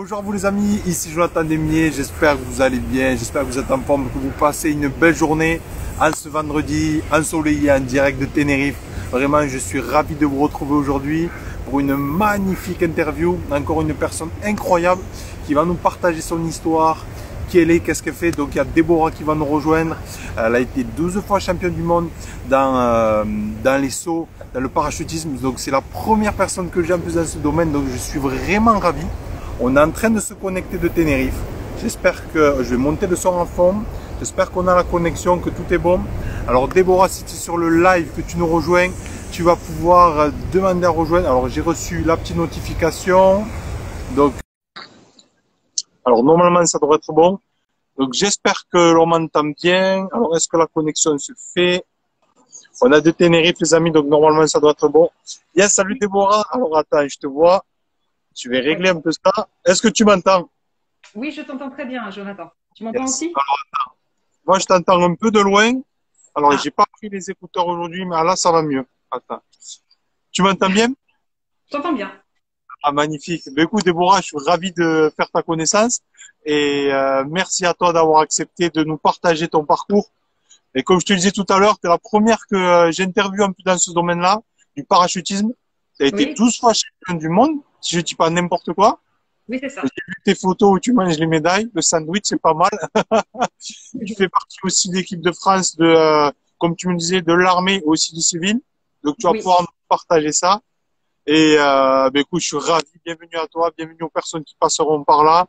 Bonjour à vous les amis, ici Jonathan Demier, j'espère que vous allez bien, j'espère que vous êtes en forme, que vous passez une belle journée en ce vendredi ensoleillé en direct de Tenerife. Vraiment, je suis ravi de vous retrouver aujourd'hui pour une magnifique interview, encore une personne incroyable qui va nous partager son histoire, qui elle est, qu'est-ce qu'elle fait. Donc il y a Déborah qui va nous rejoindre, elle a été 12 fois championne du monde dans les sauts, dans le parachutisme, donc c'est la première personne que j'ai en plus dans ce domaine, donc je suis vraiment ravi. On est en train de se connecter de Tenerife. J'espère que je vais monter le son en fond. J'espère qu'on a la connexion, que tout est bon. Alors Déborah, si tu es sur le live, que tu nous rejoins, tu vas pouvoir demander à rejoindre. Alors j'ai reçu la petite notification. Donc, alors normalement ça devrait être bon. Donc j'espère que l'on m'entend bien. Alors est-ce que la connexion se fait? On a de Tenerife les amis, donc normalement ça doit être bon. Yes, salut Déborah. Alors attends, je te vois. Je vais régler un peu ça. Est-ce que tu m'entends? Oui, je t'entends très bien, Jonathan. Tu m'entends Yes. aussi? Alors, moi, je t'entends un peu de loin. Alors, Ah, j'ai pas pris les écouteurs aujourd'hui, mais là, ça va mieux. Attends. Tu m'entends bien? je t'entends bien. Ah, magnifique. Ben, écoute, Déborah, je suis ravi de faire ta connaissance. Et merci à toi d'avoir accepté de nous partager ton parcours. Et comme je te le disais tout à l'heure, tu es la première que j'interviewe un peu dans ce domaine-là, du parachutisme. Tu as été Oui, 12 fois champion du monde, si je dis pas n'importe quoi. oui, c'est J'ai ça. vu tes photos où tu manges les médailles. Le sandwich, c'est pas mal. Tu fais partie aussi de l'équipe de France comme tu me disais, de l'armée aussi du civil. Donc tu vas Oui. pouvoir nous partager ça. Et ben, écoute, je suis ravi. Bienvenue à toi, bienvenue aux personnes qui passeront par là.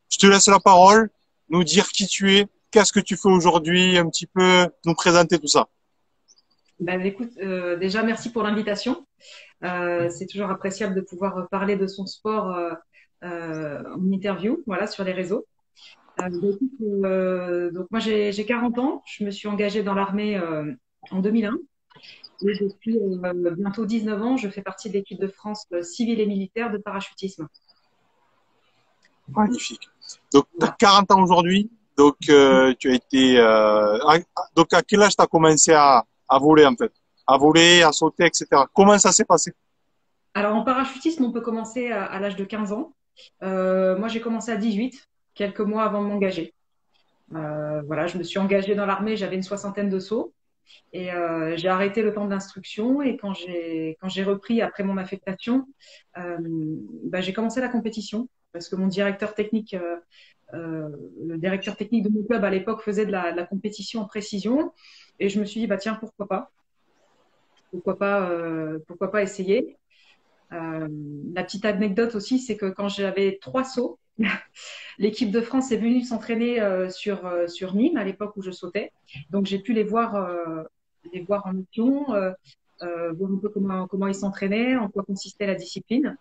Je te laisse la parole, nous dire qui tu es, qu'est-ce que tu fais aujourd'hui, un petit peu nous présenter tout ça. Ben, écoute, déjà, merci pour l'invitation. C'est toujours appréciable de pouvoir parler de son sport en interview, voilà, sur les réseaux. Écoute, donc moi, j'ai 40 ans. Je me suis engagée dans l'armée en 2001. Et depuis bientôt 19 ans, je fais partie de l'équipe de France civile et militaire de parachutisme. Magnifique. Donc tu as Voilà. 40 ans aujourd'hui. Donc tu as été donc à quel âge tu as commencé à voler en fait? À voler, à sauter, etc. Comment ça s'est passé? Alors, en parachutisme, on peut commencer à l'âge de 15 ans. Moi, j'ai commencé à 18, quelques mois avant de m'engager. Voilà, je me suis engagée dans l'armée, j'avais une soixantaine de sauts et j'ai arrêté le temps de l'instruction. Et quand j'ai repris après mon affectation, euh, j'ai commencé la compétition parce que mon directeur technique, le directeur technique de mon club à l'époque faisait de la compétition en précision. Et je me suis dit, bah tiens, pourquoi pas essayer. Euh, la petite anecdote aussi, c'est que quand j'avais 3 sauts, l'équipe de France est venue s'entraîner sur Nîmes à l'époque où je sautais. Donc j'ai pu les voir en action, voir un peu comment ils s'entraînaient, en quoi consistait la discipline.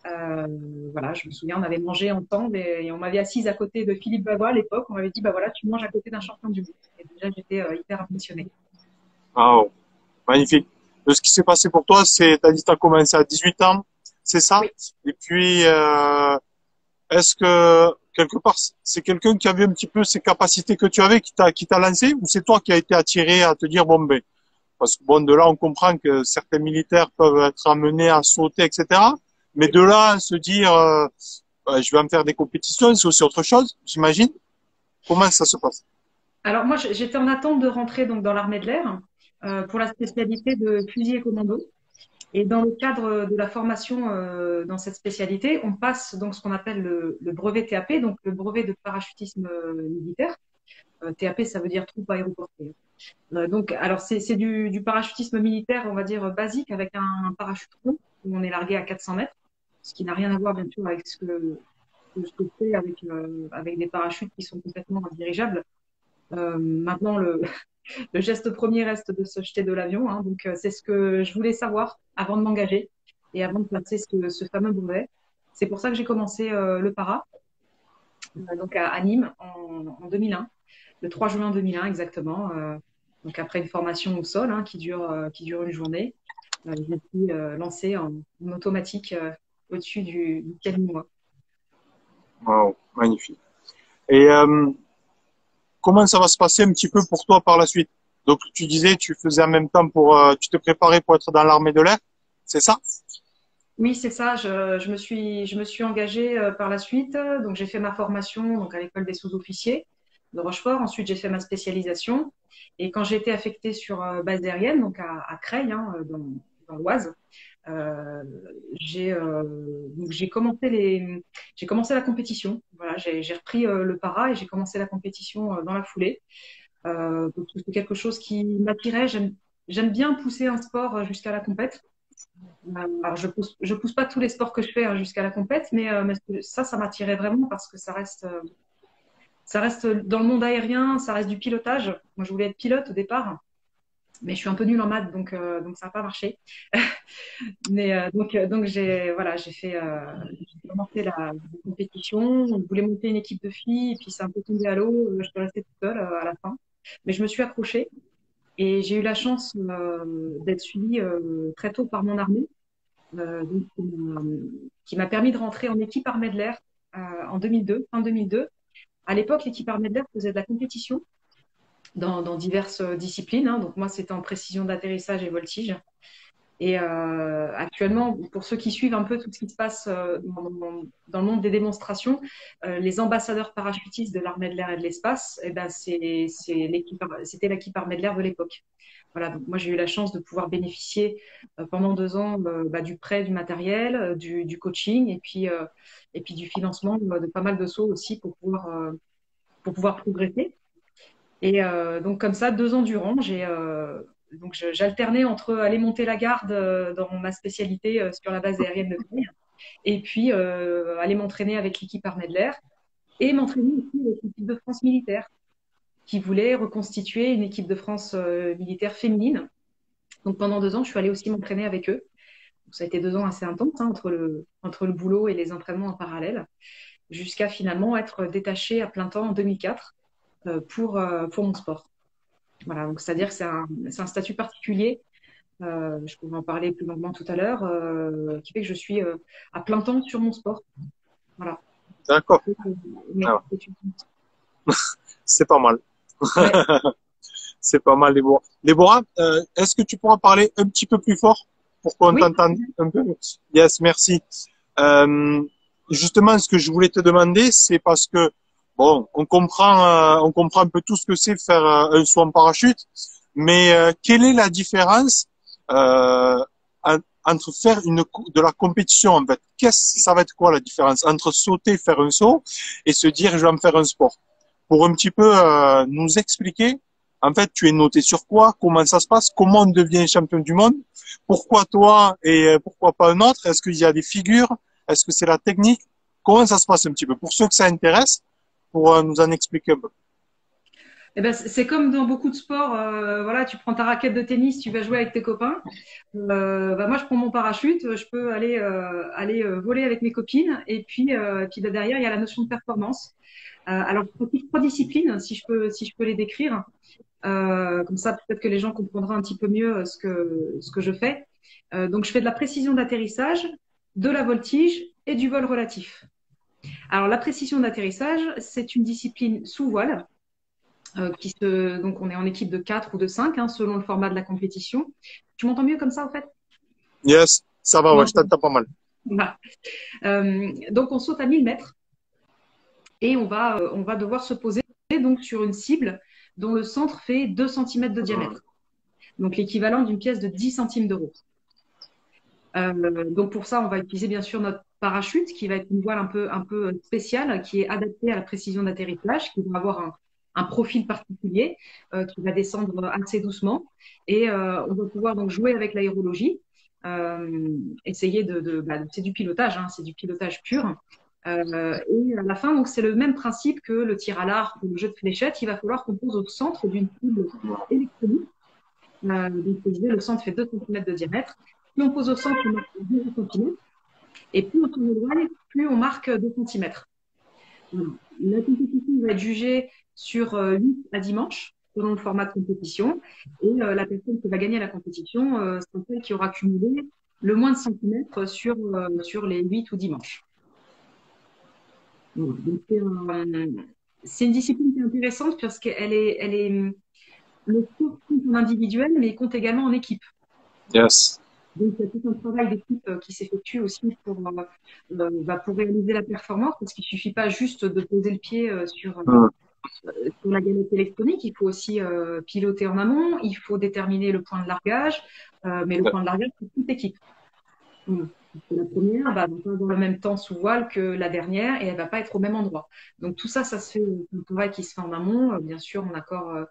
Euh, voilà, je me souviens, on avait mangé ensemble et on m'avait assise à côté de Philippe Bavois à l'époque. On m'avait dit, bah voilà, tu manges à côté d'un champion du monde. Et déjà, j'étais hyper impressionnée. Wow, magnifique. Ce qui s'est passé pour toi, c'est, t'as dit, t'as commencé à 18 ans, c'est ça? Oui. Et puis, est-ce que quelque part, c'est quelqu'un qui avait un petit peu ces capacités que tu avais, qui t'a lancé, ou c'est toi qui as été attiré à te dire, bon ben, parce que bon, de là, on comprend que certains militaires peuvent être amenés à sauter, etc. Mais de là, à se dire, je vais en faire des compétitions, c'est aussi autre chose, j'imagine. Comment ça se passe? Alors moi, j'étais en attente de rentrer donc dans l'armée de l'air pour la spécialité de fusil et commando. Et dans le cadre de la formation dans cette spécialité, on passe donc ce qu'on appelle le brevet TAP, donc le brevet de parachutisme militaire. TAP, ça veut dire troupe aéroportée. Donc, alors c'est du parachutisme militaire, on va dire basique, avec un parachute rond où on est largué à 400 mètres, ce qui n'a rien à voir bien sûr avec ce que c'est avec des parachutes qui sont complètement dirigeables. Maintenant, le geste premier reste de se jeter de l'avion, hein. Donc, c'est ce que je voulais savoir avant de m'engager et avant de passer ce fameux brevet. C'est pour ça que j'ai commencé le para, donc à Nîmes en 2001, le 3 juin 2001 exactement. Donc, après une formation au sol qui dure une journée, je me suis lancée en automatique au-dessus du Calinois. Wow, magnifique. Et comment ça va se passer un petit peu pour toi par la suite? Donc, tu disais, tu faisais en même temps tu te préparais pour être dans l'armée de l'air, c'est ça? Oui, c'est ça. Je me suis engagée par la suite. Donc, j'ai fait ma formation donc, à l'école des sous-officiers de Rochefort. Ensuite, j'ai fait ma spécialisation. Et quand j'ai été affectée sur base aérienne, donc à Creil, hein, dans l'Oise, euh, j'ai commencé j'ai commencé la compétition. Voilà, j'ai repris le para et j'ai commencé la compétition dans la foulée. Donc, c'est quelque chose qui m'attirait. J'aime bien pousser un sport jusqu'à la compète. Alors, je pousse pas tous les sports que je fais hein, jusqu'à la compète, mais ça m'attirait vraiment parce que ça reste dans le monde aérien, ça reste du pilotage. Moi, je voulais être pilote au départ, mais je suis un peu nulle en maths, donc ça n'a pas marché. Donc voilà, j'ai commencé la compétition. On voulait monter une équipe de filles, et puis c'est un peu tombé à l'eau. Je suis restée toute seule à la fin, mais je me suis accrochée et j'ai eu la chance d'être suivie très tôt par mon armée donc, qui m'a permis de rentrer en équipe armée de l'air en 2002, fin 2002. À l'époque, l'équipe armée de l'air faisait de la compétition dans diverses disciplines. Hein. Donc moi, c'était en précision d'atterrissage et voltige. Et actuellement, pour ceux qui suivent un peu tout ce qui se passe dans le monde des démonstrations, les ambassadeurs parachutistes de l'armée de l'air et de l'espace, eh ben, c'était l'équipe armée de l'air de l'époque. Voilà, donc moi j'ai eu la chance de pouvoir bénéficier pendant 2 ans du prêt du matériel, du coaching et puis du financement de pas mal de sauts aussi pour pouvoir progresser. Et donc comme ça, 2 ans durant, j'alternais entre aller monter la garde dans ma spécialité sur la base aérienne de Creil et puis aller m'entraîner avec l'équipe armée de l'air et m'entraîner aussi avec l'équipe de France militaire qui voulait reconstituer une équipe de France militaire féminine. Donc pendant 2 ans, je suis allée aussi m'entraîner avec eux. Donc, ça a été 2 ans assez intenses hein, entre le boulot et les entraînements en parallèle, jusqu'à finalement être détachée à plein temps en 2004 pour mon sport. Voilà, donc c'est-à-dire que c'est un statut particulier. Je pourrais en parler plus longuement tout à l'heure, qui fait que je suis à plein temps sur mon sport. Voilà. D'accord. Mais, Alors, c'est pas mal. ouais. C'est pas mal, Déborah. Déborah, est-ce que tu pourras parler un petit peu plus fort pour qu'on Oui, t'entende un peu? Yes, merci. Euh, Justement, ce que je voulais te demander, c'est parce que, bon, on comprend un peu tout ce que c'est faire un saut en parachute, mais quelle est la différence euh, entre faire de la compétition, en fait? Ça va être quoi la différence entre sauter, faire un saut, et se dire, je vais en faire un sport? Pour un petit peu nous expliquer, en fait, tu es noté sur quoi, comment ça se passe, comment on devient champion du monde, pourquoi toi et pourquoi pas un autre, est-ce qu'il y a des figures, est-ce que c'est la technique, comment ça se passe un petit peu, pour ceux que ça intéresse, pour nous en expliquer un peu. eh ben, c'est comme dans beaucoup de sports. Voilà, tu prends ta raquette de tennis, tu vas jouer avec tes copains. Moi, je prends mon parachute, je peux aller voler avec mes copines. Et puis derrière, il y a la notion de performance. Alors, je pratique 3 disciplines, si je peux les décrire. Comme ça, peut-être que les gens comprendront un petit peu mieux ce que je fais. Donc, je fais de la précision d'atterrissage, de la voltige et du vol relatif. Alors, la précision d'atterrissage, c'est une discipline sous voile. Donc, on est en équipe de 4 ou de 5, hein, selon le format de la compétition. Tu m'entends mieux comme ça, en fait? Yes, ça va, ouais, je t'entends pas mal. Voilà. Donc, on saute à 1000 mètres et on va devoir se poser donc, sur une cible dont le centre fait 2 cm de diamètre. Donc, l'équivalent d'une pièce de 10 centimes d'euros. Donc, pour ça, on va utiliser bien sûr notre parachute, qui va être une voile un peu spéciale, qui est adaptée à la précision d'atterrissage, qui va avoir un profil particulier, qui va descendre assez doucement. Et on va pouvoir donc jouer avec l'aérologie, essayer c'est du pilotage, hein, c'est du pilotage pur. Et à la fin, donc c'est le même principe que le tir à l'arc ou le jeu de fléchettes. Il va falloir qu'on pose au centre d'une cible électronique. Donc, le centre fait 2 cm de diamètre. Plus on pose au centre, on marque 2 cm. Et plus on s'en éloigne, plus on marque 2 cm. Voilà. La compétition va être jugée sur 8 à 10 manches, selon le format de compétition. Et la personne qui va gagner la compétition, c'est celle qui aura cumulé le moins de centimètres sur les 8 ou 10 manches. Voilà. Donc, c'est une discipline qui est intéressante parce qu'elle est le sport compte en individuel, mais il compte également en équipe. Yes. Donc, il y a tout un travail d'équipe qui s'effectue aussi pour réaliser la performance, parce qu'il ne suffit pas juste de poser le pied sur la galette électronique, il faut aussi piloter en amont, il faut déterminer le point de largage, mais le point de largage, c'est toute équipe. La première va pas avoir le même temps sous voile que la dernière et elle va pas être au même endroit. Donc tout ça, ça se fait un travail qui se fait en amont, bien sûr en accord,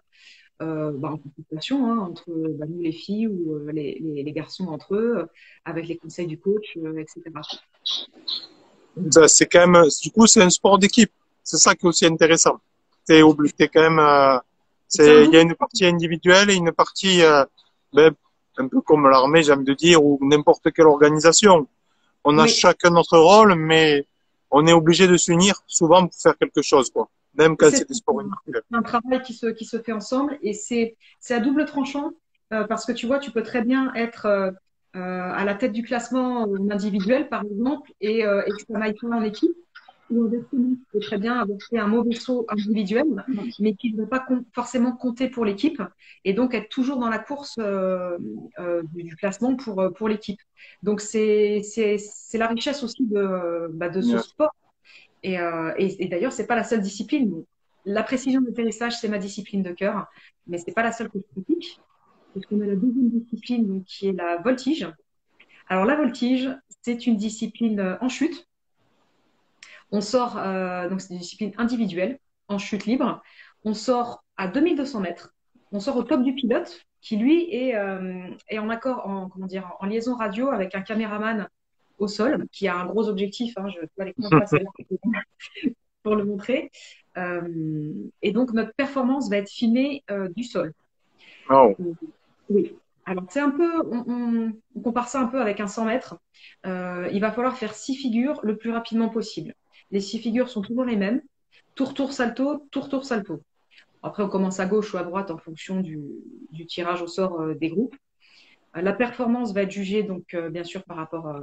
en consultation entre nous les filles ou les garçons entre eux, avec les conseils du coach, etc. C'est quand même, du coup, c'est un sport d'équipe. C'est ça qui est aussi intéressant. T'es obligé, t'es quand même, il y a une partie individuelle et une partie, un peu comme l'armée, j'ai envie de dire, ou n'importe quelle organisation. On a chacun notre rôle, mais on est obligé de s'unir souvent pour faire quelque chose, quoi. Même quand c'est des sports individuels. C'est un travail qui se fait ensemble et c'est à double tranchant parce que tu vois, tu peux très bien être à la tête du classement individuel, par exemple, et que ça n'aille pas en équipe. Ou inversement, tu peux très bien avoir fait un mauvais saut individuel, mais qui ne va pas forcément compter pour l'équipe, et donc être toujours dans la course du classement pour l'équipe. Donc c'est la richesse aussi de ce sport. Et d'ailleurs, c'est pas la seule discipline. La précision d'atterrissage, c'est ma discipline de cœur, mais c'est pas la seule que je pratique. Parce qu'on a la deuxième discipline, donc, qui est la voltige. Alors la voltige, c'est une discipline en chute. On sort, donc c'est une discipline individuelle, en chute libre. On sort à 2200 mètres. On sort au top du pilote, qui lui est en accord, en liaison radio avec un caméraman au sol, qui a un gros objectif. Je vais aller prendre celle-là pour le montrer. Et donc notre performance va être filmée du sol. Oh. Oui. Alors c'est un peu, on compare ça un peu avec un 100 mètres. Il va falloir faire 6 figures le plus rapidement possible. Les 6 figures sont toujours les mêmes. Tour, tour, salto, tour, tour, salto. Après, on commence à gauche ou à droite en fonction du tirage au sort des groupes. La performance va être jugée, donc, bien sûr, par rapport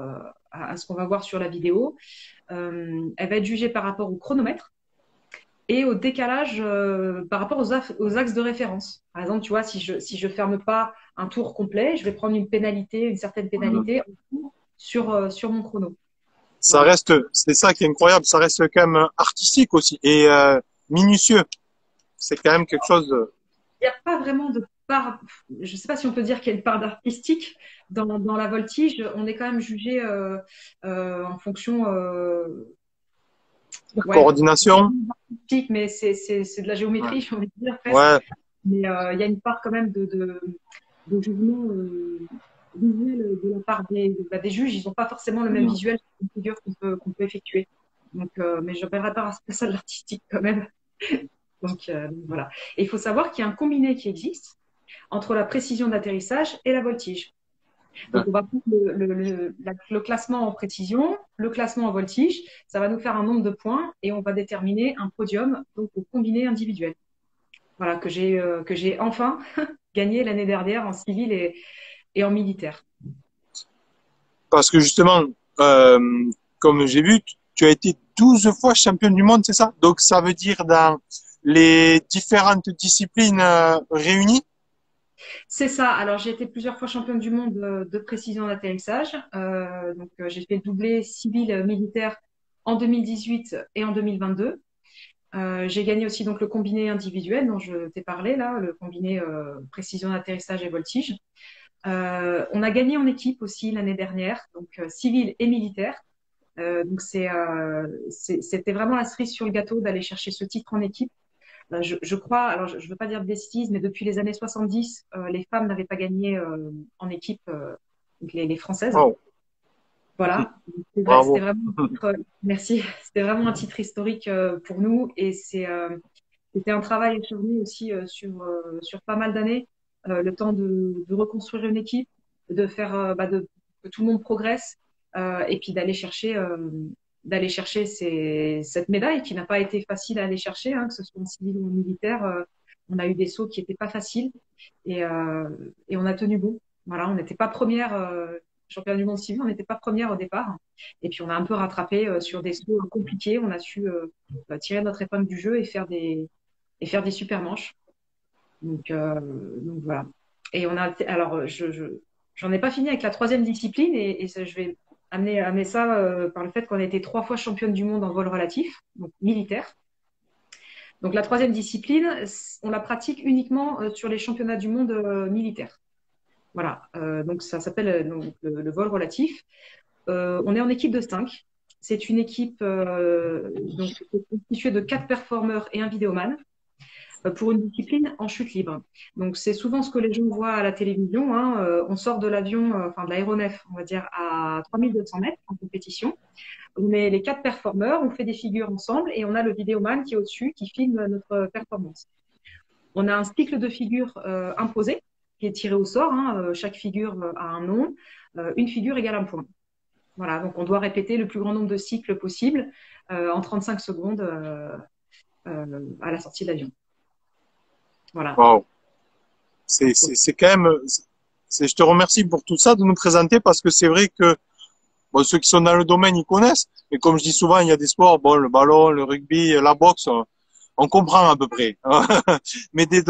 à ce qu'on va voir sur la vidéo. Elle va être jugée par rapport au chronomètre et au décalage par rapport aux axes de référence. Par exemple, tu vois, si je ferme pas un tour complet, je vais prendre une certaine pénalité sur mon chrono. Ça reste, c'est ça qui est incroyable, ça reste quand même artistique aussi et minutieux. C'est quand même quelque chose de... Il n'y a pas vraiment de part, je ne sais pas si on peut dire qu'il y a une part d'artistique dans la voltige. On est quand même jugé en fonction... coordination. Artistique, mais c'est de la géométrie, j'ai envie de dire presque. Ouais. Mais il y a une part quand même de jugement visuel de la part des juges. Ils n'ont pas forcément le même visuel sur une figure qu'on peut effectuer. Donc, mais je n'appellerais pas ça de l'artistique quand même. Donc voilà. Et il faut savoir qu'il y a un combiné qui existe entre la précision d'atterrissage et la voltige. Donc on va prendre le classement en précision, le classement en voltige, ça va nous faire un nombre de points et on va déterminer un podium donc au combiné individuel. Voilà, que j'ai enfin gagné l'année dernière en civil et en militaire. Parce que justement, comme j'ai vu, tu as été 12 fois championne du monde, c'est ça? Donc ça veut dire dans les différentes disciplines réunies? C'est ça. Alors, j'ai été plusieurs fois championne du monde de précision d'atterrissage. J'ai fait doublé civil-militaire en 2018 et en 2022. J'ai gagné aussi donc le combiné individuel dont je t'ai parlé là, le combiné précision d'atterrissage et voltige. On a gagné en équipe aussi l'année dernière, donc civil et militaire. Donc c'était vraiment la cerise sur le gâteau d'aller chercher ce titre en équipe. Je crois, alors je ne veux pas dire de bêtises, mais depuis les années 70, les femmes n'avaient pas gagné en équipe, donc les Françaises. Oh. Voilà, c'était vraiment merci, c'était vraiment un titre historique pour nous et c'était un travail acharné aussi sur pas mal d'années, le temps de reconstruire une équipe, de faire que tout le monde progresse et puis d'aller chercher cette médaille qui n'a pas été facile à aller chercher, que ce soit en civil ou en militaire. On a eu des sauts qui n'étaient pas faciles et on a tenu bon. Voilà, on n'était pas première championne du monde civil, on n'était pas première au départ. Et puis on a un peu rattrapé sur des sauts compliqués. On a su tirer notre épingle du jeu et faire des super manches. Donc voilà. Et on a alors j'en ai pas fini avec la troisième discipline et je vais amener ça par le fait qu'on a été 3 fois championne du monde en vol relatif, donc militaire. Donc la troisième discipline, on la pratique uniquement sur les championnats du monde militaires. Voilà, donc ça s'appelle le vol relatif. On est en équipe de 5. C'est une équipe donc, constituée de 4 performeurs et un vidéoman pour une discipline en chute libre. Donc c'est souvent ce que les gens voient à la télévision. Hein. On sort de l'avion, enfin de l'aéronef, on va dire, à 3200 mètres en compétition. On met les 4 performeurs, on fait des figures ensemble et on a le vidéoman qui est au-dessus qui filme notre performance. On a un cycle de figures imposé qui est tiré au sort. Hein. Chaque figure a un nom. Une figure égale un point. Voilà, donc on doit répéter le plus grand nombre de cycles possible en 35 secondes à la sortie de l'avion. Voilà. Wow. C'est quand même, je te remercie pour tout ça de nous présenter parce que c'est vrai que bon, ceux qui sont dans le domaine, ils connaissent. Mais comme je dis souvent, il y a des sports, bon, le ballon, le rugby, la boxe, on comprend à peu près. Mais des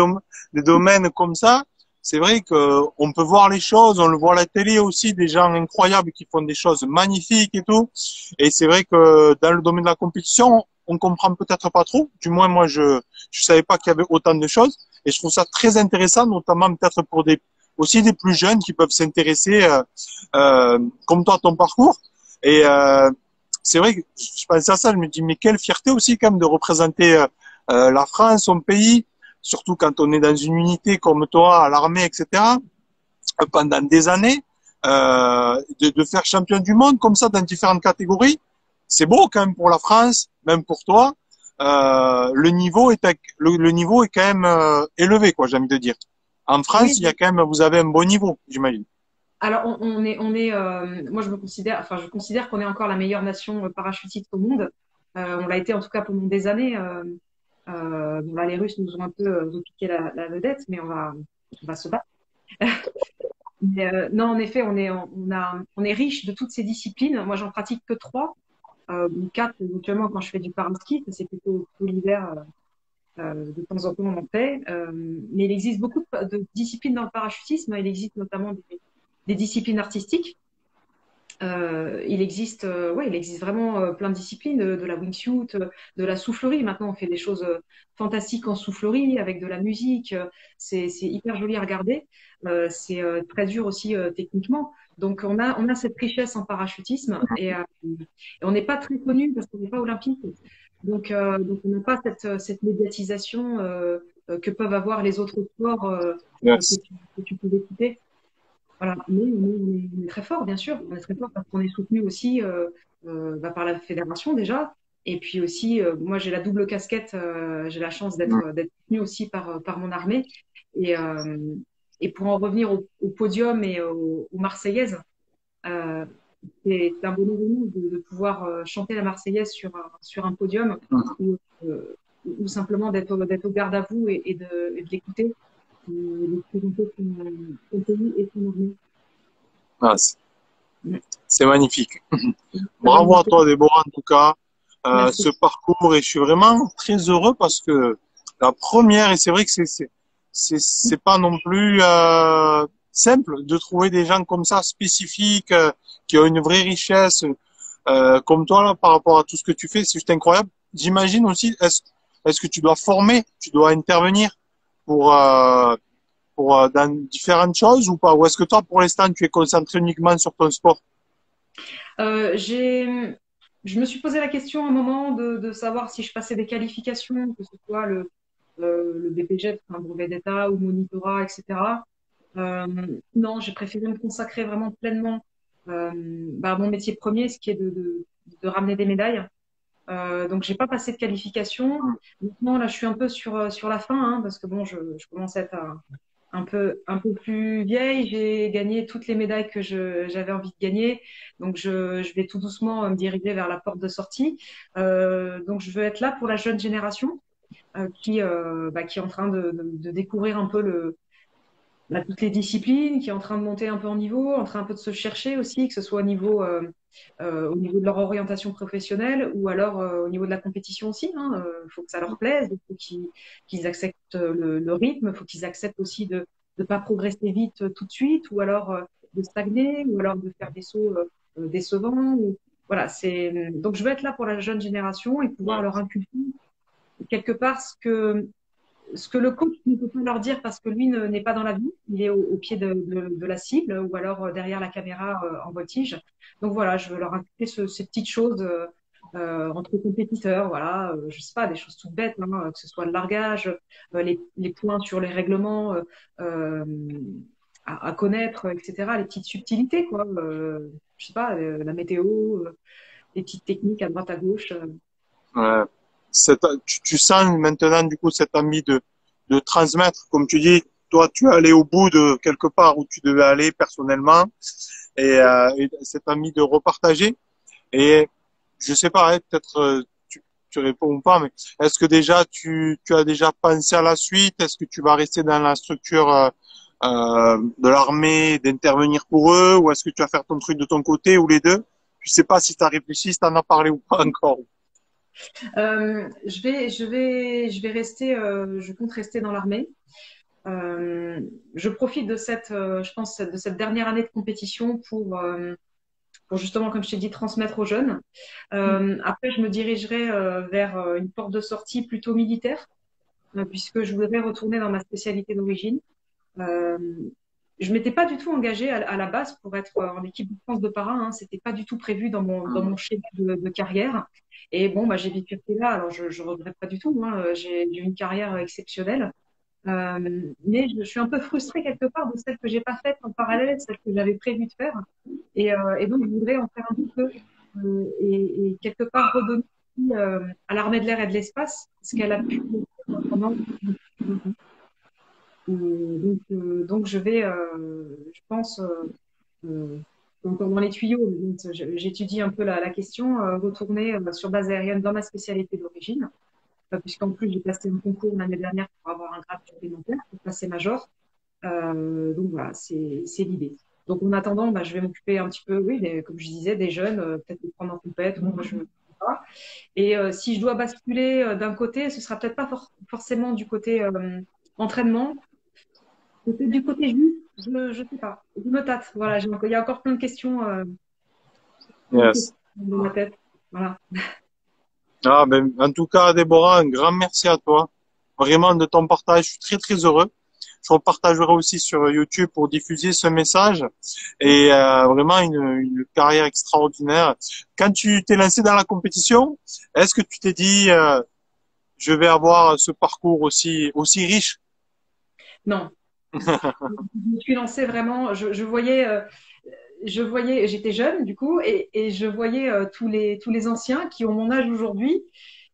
domaines comme ça, c'est vrai que on peut voir les choses, on le voit à la télé aussi, des gens incroyables qui font des choses magnifiques et tout. Et c'est vrai que dans le domaine de la compétition, on comprend peut-être pas trop. Du moins, moi, je savais pas qu'il y avait autant de choses. Et je trouve ça très intéressant, notamment peut-être pour aussi des plus jeunes qui peuvent s'intéresser, comme toi, à ton parcours. Et c'est vrai que je pensais à ça, je me dis, mais quelle fierté aussi quand même de représenter la France, son pays, surtout quand on est dans une unité comme toi, à l'armée, etc., pendant des années, de faire champion du monde comme ça dans différentes catégories. C'est beau quand même pour la France, même pour toi. Le niveau est quand même élevé, quoi, j'ai envie de dire. En France, Oui. il y a quand même, vous avez un bon niveau, j'imagine. Alors moi je considère qu'on est encore la meilleure nation parachutiste au monde. On l'a été en tout cas pendant des années. Bon, là, les Russes nous ont un peu repiqué la vedette, mais on va se battre. Mais, non, en effet, on est riche de toutes ces disciplines. Moi, j'en pratique que 3, ou 4 éventuellement quand je fais du paraski. Ça, c'est plutôt l'hiver. De temps en temps, on en fait. Mais il existe beaucoup de disciplines dans le parachutisme. Il existe notamment des disciplines artistiques. Il existe vraiment plein de disciplines, de la wingsuit, de la soufflerie. Maintenant, on fait des choses fantastiques en soufflerie avec de la musique. C'est hyper joli à regarder. C'est très dur aussi techniquement. Donc, on a cette richesse en parachutisme et on n'est pas très connu parce qu'on n'est pas olympique. Donc on n'a pas cette médiatisation que peuvent avoir les autres sports Yes. que tu peux citer. Voilà, mais on est très fort, bien sûr. On est très fort parce qu'on est soutenu aussi par la fédération déjà. Et puis aussi, moi j'ai la double casquette. J'ai la chance d'être soutenue aussi par mon armée. Et, euh, et pour en revenir au podium et aux Marseillaises, euh, c'est un bon événement de pouvoir chanter la Marseillaise sur un podium ou simplement d'être au garde à vous et de l'écouter, de présenter son pays et son armée. Ah, Mm. c'est magnifique. Ça donne Bravo une à toi, Déborah, en tout cas, ce Merci. parcours. Et je suis vraiment très heureux parce que la première, et c'est vrai que c'est pas non plus simple de trouver des gens comme ça, spécifiques, qui ont une vraie richesse, comme toi, là, par rapport à tout ce que tu fais. C'est juste incroyable. J'imagine aussi, est-ce que tu dois former, tu dois intervenir pour, dans différentes choses ou pas? Ou est-ce que toi, pour l'instant, tu es concentré uniquement sur ton sport? Euh, j'ai, je me suis posé la question à un moment de savoir si je passais des qualifications, que ce soit le BPJET, un brevet d'État ou monitorat, etc. Euh, non, j'ai préféré me consacrer vraiment pleinement à mon métier premier, ce qui est de ramener des médailles. Donc, j'ai pas passé de qualification. Maintenant, là, je suis un peu sur la fin, hein, parce que bon, je commence à être un peu plus vieille. J'ai gagné toutes les médailles que j'avais envie de gagner. Donc, je vais tout doucement me diriger vers la porte de sortie. Donc, je veux être là pour la jeune génération qui est en train de découvrir un peu toutes les disciplines, qui est en train de monter un peu en niveau, en train un peu de se chercher aussi, que ce soit au niveau de leur orientation professionnelle ou alors au niveau de la compétition aussi. Il faut que ça leur plaise, il faut qu'ils acceptent le rythme, il faut qu'ils acceptent aussi de ne pas progresser vite tout de suite ou alors de stagner ou alors de faire des sauts décevants. Voilà, donc je veux être là pour la jeune génération et pouvoir leur inculquer quelque part ce que le coach ne peut pas leur dire parce que lui n'est pas dans la vie, il est au pied de la cible ou alors derrière la caméra en voltige. Donc voilà, je veux leur inculquer ces petites choses entre compétiteurs, voilà, je sais pas, des choses toutes bêtes, hein, que ce soit le largage, les points sur les règlements euh, à connaître, etc., les petites subtilités, quoi, je sais pas, la météo, les petites techniques à droite à gauche. Ouais. Tu sens maintenant du coup cette envie de transmettre, comme tu dis, toi tu es allé au bout de quelque part où tu devais aller personnellement et cette envie de repartager. Et je sais pas, hein, peut-être tu réponds ou pas, mais est-ce que déjà tu as déjà pensé à la suite? Est-ce que tu vas rester dans la structure de l'armée, d'intervenir pour eux, ou est-ce que tu vas faire ton truc de ton côté ou les deux? Je sais pas si tu as réfléchi, si tu en as parlé ou pas encore. Je vais rester, je compte rester dans l'armée. Je profite de je pense, de cette dernière année de compétition pour justement, comme je t'ai dit, transmettre aux jeunes. Après, je me dirigerai vers une porte de sortie plutôt militaire, puisque je voudrais retourner dans ma spécialité d'origine. Euh, je m'étais pas du tout engagée à la base pour être en équipe de France de para. Hein. C'était pas du tout prévu dans mon schéma de carrière. Et bon, bah, j'ai bifurqué là. Alors, je regrette pas du tout. Hein. J'ai eu une carrière exceptionnelle. Mais je suis un peu frustrée quelque part de celle que j'ai pas faite en parallèle, celle que j'avais prévu de faire. Et donc, je voudrais en faire un petit peu et quelque part redonner à l'armée de l'air et de l'espace ce qu'elle a pu pendant. Donc je vais, je pense, euh, encore dans les tuyaux, mais donc, j'étudie un peu la question, retourner sur base aérienne dans ma spécialité d'origine, puisqu'en plus j'ai passé un concours l'année dernière pour avoir un grade supplémentaire, pour passer major. Donc voilà, c'est l'idée. Donc en attendant, bah, je vais m'occuper un petit peu, oui, comme je disais, des jeunes, peut-être les prendre en compète, moi je sais pas. Et si je dois basculer d'un côté, ce sera peut-être pas forcément du côté entraînement. Peut-être du côté juif, je sais pas. Je me tâte. Voilà, il y a encore plein de Yes. questions dans ma tête. Voilà. Ah, ben, en tout cas, Déborah, un grand merci à toi. Vraiment de ton partage. Je suis très, très heureux. Je repartagerai aussi sur YouTube pour diffuser ce message. Et vraiment une carrière extraordinaire. Quand tu t'es lancé dans la compétition, est-ce que tu t'es dit, je vais avoir ce parcours aussi riche? Non. Je me suis lancée vraiment. Je voyais, j'étais jeune du coup, et je voyais tous les anciens qui ont mon âge aujourd'hui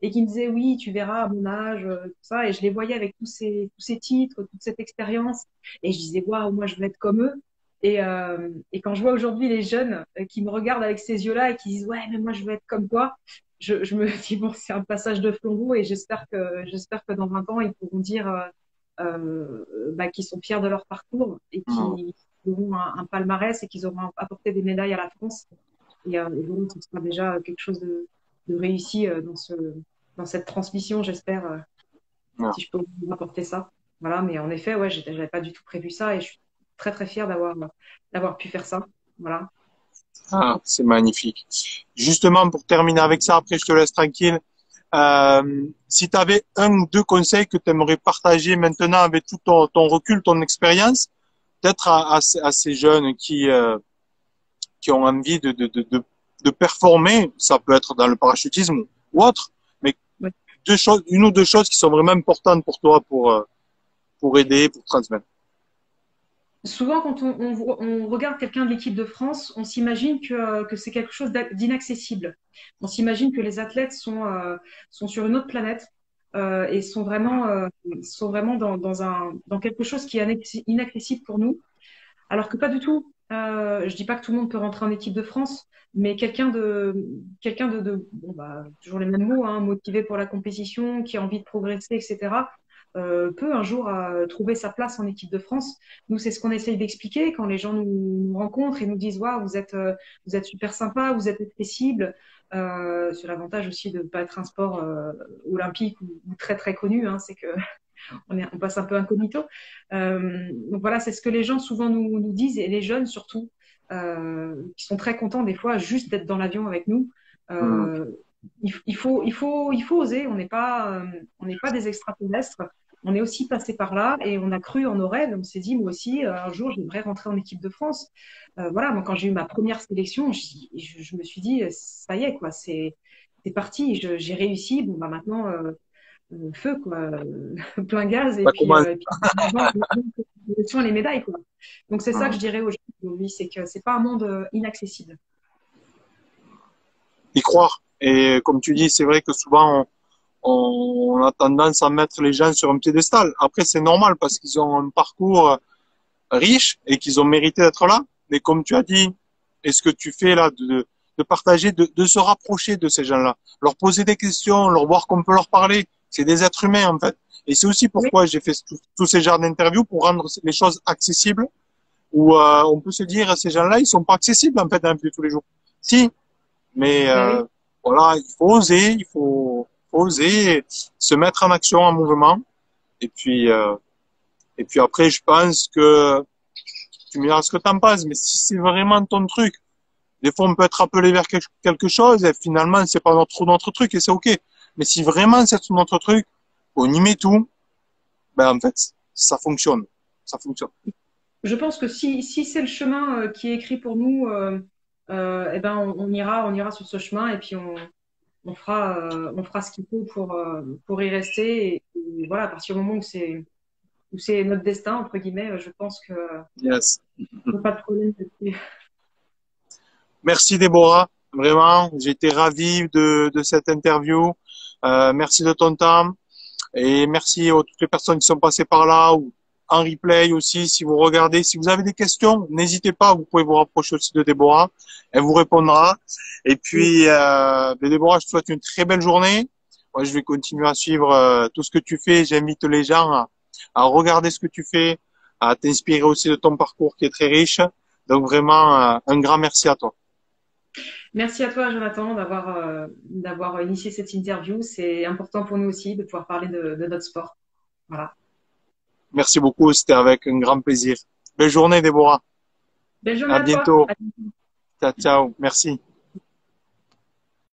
et qui me disaient oui, tu verras à mon âge, tout ça. Et je les voyais avec tous ces titres, toute cette expérience. Et je disais, waouh, moi je veux être comme eux. Et quand je vois aujourd'hui les jeunes qui me regardent avec ces yeux-là et qui disent, ouais, mais moi je veux être comme toi, je me dis, bon, c'est un passage de flambeau et j'espère que dans 20 ans, ils pourront dire bah, qu'ils sont fiers de leur parcours et qu'ils auront un palmarès et qu'ils auront apporté des médailles à la France. Et voilà, ce sera déjà quelque chose de réussi dans cette transmission, j'espère, si je peux vous apporter ça. Voilà, mais en effet, ouais, j'avais pas du tout prévu ça et je suis très très fière d'avoir pu faire ça. Voilà. Ah, c'est magnifique. Justement, pour terminer avec ça, après je te laisse tranquille. Si tu avais un ou deux conseils que tu aimerais partager maintenant avec tout ton recul, ton expérience, peut-être à ces jeunes qui ont envie de performer, ça peut être dans le parachutisme ou autre, mais Ouais. une ou deux choses qui sont vraiment importantes pour toi pour aider, pour transmettre. Souvent, quand on regarde quelqu'un de l'équipe de France, on s'imagine que c'est quelque chose d'inaccessible. On s'imagine que les athlètes sont sur une autre planète et sont vraiment dans quelque chose qui est inaccessible pour nous. Alors que pas du tout. Je dis pas que tout le monde peut rentrer en équipe de France, mais bon, bah, toujours les mêmes mots, hein, motivé pour la compétition, qui a envie de progresser, etc., peut un jour trouver sa place en équipe de France. Nous, c'est ce qu'on essaye d'expliquer quand les gens nous rencontrent et nous disent, waouh, vous êtes super sympa, vous êtes accessible. C'est l'avantage aussi de ne pas être un sport olympique ou très très connu, hein, c'est que on passe un peu incognito. Donc voilà, c'est ce que les gens souvent nous disent, et les jeunes surtout, qui sont très contents des fois juste d'être dans l'avion avec nous. Mm. Euh, il faut oser. On n'est pas des extraterrestres. On est aussi passé par là et on a cru en nos rêves. On s'est dit, moi aussi, un jour, j'aimerais rentrer en équipe de France. Voilà, moi, quand j'ai eu ma première sélection, je me suis dit, ça y est, quoi, c'est parti. J'ai réussi. Bon, bah maintenant, feu, quoi, plein gaz. Ça commence. Et puis les médailles, quoi. Donc c'est ça que je Mm. dirais aux gens aujourd'hui, c'est que c'est pas un monde inaccessible. Y croire. Et comme tu dis, c'est vrai que souvent, on a tendance à mettre les gens sur un piédestal. Après, c'est normal parce qu'ils ont un parcours riche et qu'ils ont mérité d'être là. Mais comme tu as dit, et ce que tu fais là, de partager, de se rapprocher de ces gens-là, leur poser des questions, leur voir qu'on peut leur parler. C'est des êtres humains en fait. Et c'est aussi Oui, pourquoi j'ai fait tous ces genres d'interviews pour rendre les choses accessibles. Où on peut se dire ces gens-là, ils sont pas accessibles en fait dans la vie de tous les jours. Si, mais ben oui. voilà, faut oser se mettre en action, en mouvement. Et puis, euh, et puis après, je pense que tu me diras ce que t'en penses, mais si c'est vraiment ton truc, des fois on peut être appelé vers quelque chose et finalement c'est pas notre truc et c'est ok. Mais si vraiment c'est notre truc, on y met tout, ben en fait ça fonctionne, ça fonctionne. Je pense que si c'est le chemin qui est écrit pour nous, eh ben on ira sur ce chemin et puis on fera ce qu'il faut pour y rester. Et voilà, à partir du moment où c'est notre destin, entre guillemets, je pense que Yes. pas de problème là-dessus. Merci Déborah, vraiment, j'ai été ravi de cette interview. Merci de ton temps et merci à toutes les personnes qui sont passées par là ou en replay aussi. Si vous regardez, si vous avez des questions, n'hésitez pas, vous pouvez vous rapprocher aussi de Déborah, elle vous répondra. Et puis, Déborah, je te souhaite une très belle journée. Moi, je vais continuer à suivre tout ce que tu fais. J'invite les gens à regarder ce que tu fais, à t'inspirer aussi de ton parcours qui est très riche. Donc vraiment, un grand merci à toi. Merci à toi, Jonathan, d'avoir initié cette interview. C'est important pour nous aussi de pouvoir parler de notre sport. Voilà. Merci beaucoup, c'était avec un grand plaisir. Belle journée, Déborah. Belle journée À à toi. bientôt. Ciao, ciao. Merci.